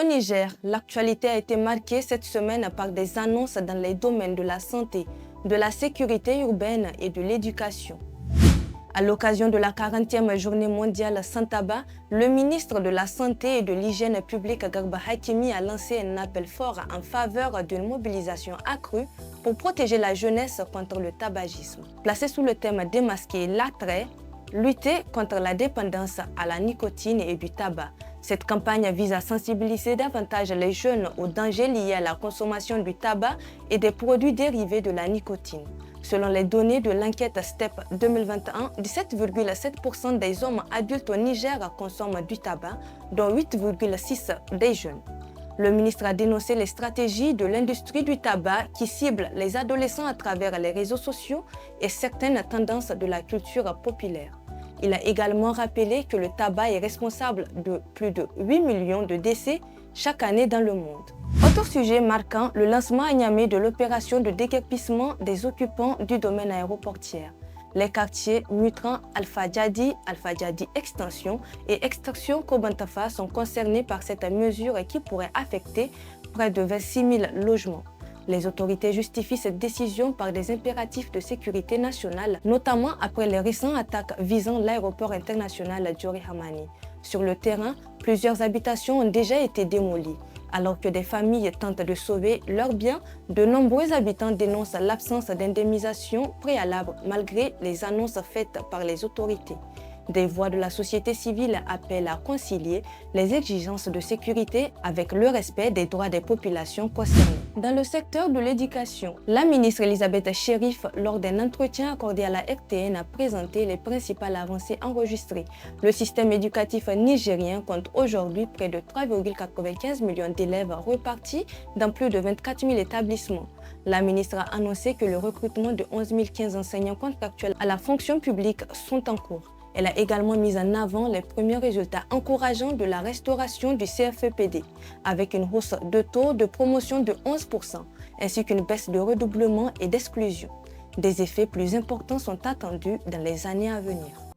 Au Niger, l'actualité a été marquée cette semaine par des annonces dans les domaines de la santé, de la sécurité urbaine et de l'éducation. À l'occasion de la 40e journée mondiale sans tabac, le ministre de la Santé et de l'Hygiène publique Garba Hakimi a lancé un appel fort en faveur d'une mobilisation accrue pour protéger la jeunesse contre le tabagisme. Placé sous le thème Démasquer l'attrait, lutter contre la dépendance à la nicotine et du tabac. Cette campagne vise à sensibiliser davantage les jeunes aux dangers liés à la consommation du tabac et des produits dérivés de la nicotine. Selon les données de l'enquête STEP 2021, 17,7% des hommes adultes au Niger consomment du tabac, dont 8,6% des jeunes. Le ministre a dénoncé les stratégies de l'industrie du tabac qui ciblent les adolescents à travers les réseaux sociaux et certaines tendances de la culture populaire. Il a également rappelé que le tabac est responsable de plus de 8 millions de décès chaque année dans le monde. Autre sujet marquant, le lancement à Niamey de l'opération de déguerpissement des occupants du domaine aéroportier. Les quartiers Mutran, Alpha Djadi Extension et Extraction Kobantafa sont concernés par cette mesure qui pourrait affecter près de 26 000 logements. Les autorités justifient cette décision par des impératifs de sécurité nationale, notamment après les récentes attaques visant l'aéroport international Diori Hamani. Sur le terrain, plusieurs habitations ont déjà été démolies. Alors que des familles tentent de sauver leurs biens, de nombreux habitants dénoncent l'absence d'indemnisation préalable malgré les annonces faites par les autorités. Des voix de la société civile appellent à concilier les exigences de sécurité avec le respect des droits des populations concernées. Dans le secteur de l'éducation, la ministre Elisabeth Chérif, lors d'un entretien accordé à la RTN, a présenté les principales avancées enregistrées. Le système éducatif nigérien compte aujourd'hui près de 3,95 millions d'élèves repartis dans plus de 24 000 établissements. La ministre a annoncé que le recrutement de 11 015 enseignants contractuels à la fonction publique sont en cours. Elle a également mis en avant les premiers résultats encourageants de la restauration du CFEPD, avec une hausse de taux de promotion de 11%, ainsi qu'une baisse de redoublement et d'exclusion. Des effets plus importants sont attendus dans les années à venir.